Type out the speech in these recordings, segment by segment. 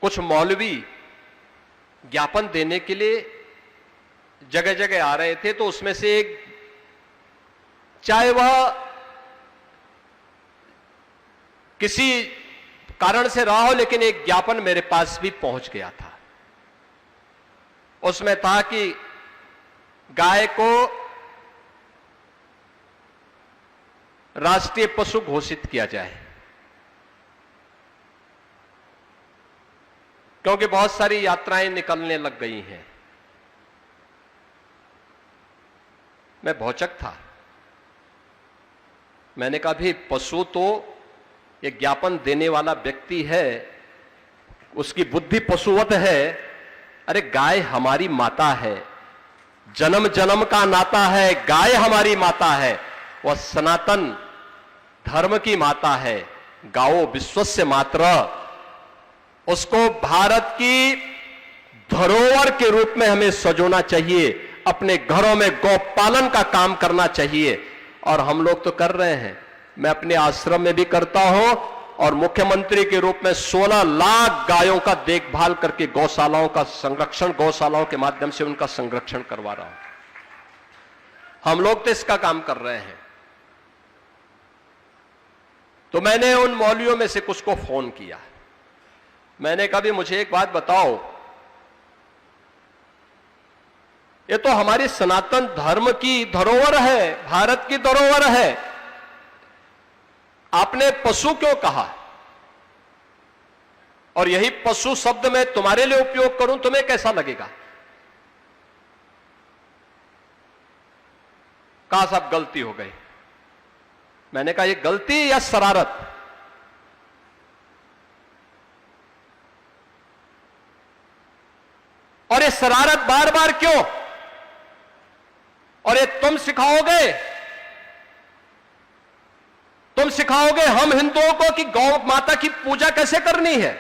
कुछ मौलवी ज्ञापन देने के लिए जगह जगह आ रहे थे, तो उसमें से एक, चाहे वह किसी कारण से रहा हो, लेकिन एक ज्ञापन मेरे पास भी पहुंच गया था। उसमें था कि गाय को राष्ट्रीय पशु घोषित किया जाए, क्योंकि बहुत सारी यात्राएं निकलने लग गई हैं। मैं भौचक था। मैंने कहा भी पशु तो ये ज्ञापन देने वाला व्यक्ति है, उसकी बुद्धि पशुवत है। अरे गाय हमारी माता है, जन्म जन्म का नाता है। गाय हमारी माता है, वह सनातन धर्म की माता है। गाओ विश्वस्य मातृ, उसको भारत की धरोहर के रूप में हमें सजोना चाहिए। अपने घरों में गौपालन का काम करना चाहिए, और हम लोग तो कर रहे हैं। मैं अपने आश्रम में भी करता हूं, और मुख्यमंत्री के रूप में 16 लाख गायों का देखभाल करके गौशालाओं का संरक्षण, गौशालाओं के माध्यम से उनका संरक्षण करवा रहा हूं। हम लोग तो इसका काम कर रहे हैं। तो मैंने उन मौलवियों में से कुछ को फोन किया। मैंने कहा भी मुझे एक बात बताओ, ये तो हमारी सनातन धर्म की धरोहर है, भारत की धरोहर है। आपने पशु क्यों कहा? और यही पशु शब्द मैं तुम्हारे लिए उपयोग करूं, तुम्हें कैसा लगेगा? कहा साहब गलती हो गई। मैंने कहा ये गलती या शरारत? और ये शरारत बार बार क्यों? और ये तुम सिखाओगे हम हिंदुओं को कि गौ माता की पूजा कैसे करनी है?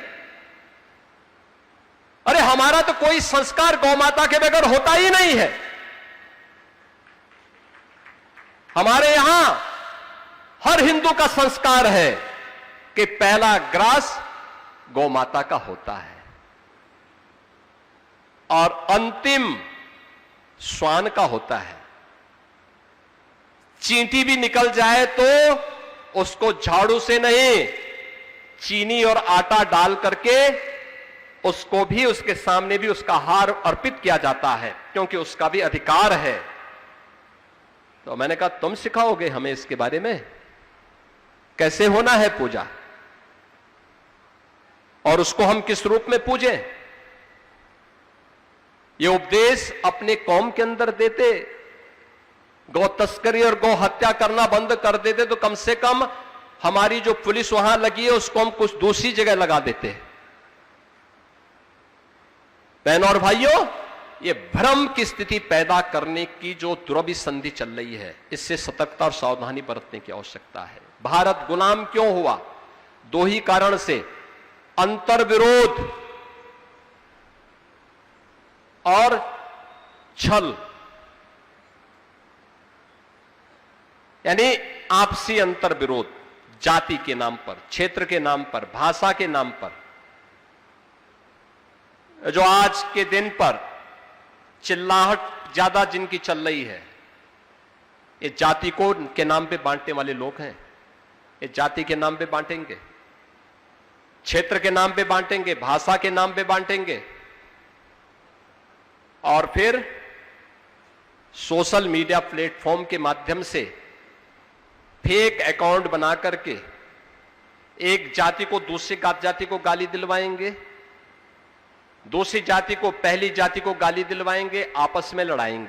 अरे हमारा तो कोई संस्कार गौ माता के बगैर होता ही नहीं है। हमारे यहां हर हिंदू का संस्कार है कि पहला ग्रास गौ माता का होता है, और अंतिम श्वान का होता है। चींटी भी निकल जाए तो उसको झाड़ू से नहीं, चीनी और आटा डाल करके उसको भी, उसके सामने भी उसका हार अर्पित किया जाता है, क्योंकि उसका भी अधिकार है। तो मैंने कहा तुम सिखाओगे हमें इसके बारे में, कैसे होना है पूजा, और उसको हम किस रूप में पूजें? ये उपदेश अपने कौम के अंदर देते, गौ तस्करी और गौ हत्या करना बंद कर देते, तो कम से कम हमारी जो पुलिस वहां लगी है उसको हम कुछ दूसरी जगह लगा देते। बहनों और भाइयों, ये भ्रम की स्थिति पैदा करने की जो दुरभिसंधि चल रही है, इससे सतर्कता और सावधानी बरतने की आवश्यकता है। भारत गुलाम क्यों हुआ? दो ही कारण से, अंतर्विरोध और छल, यानी आपसी अंतर विरोध, जाति के नाम पर, क्षेत्र के नाम पर, भाषा के नाम पर। जो आज के दिन पर चिल्लाहट ज्यादा जिनकी चल रही है, ये जाति को के नाम पे बांटने वाले लोग हैं। ये जाति के नाम पे बांटेंगे, क्षेत्र के नाम पे बांटेंगे, भाषा के नाम पे बांटेंगे, और फिर सोशल मीडिया प्लेटफॉर्म के माध्यम से फेक अकाउंट बना करके एक जाति को दूसरी जाति को गाली दिलवाएंगे, दूसरी जाति को पहली जाति को गाली दिलवाएंगे, आपस में लड़ाएंगे।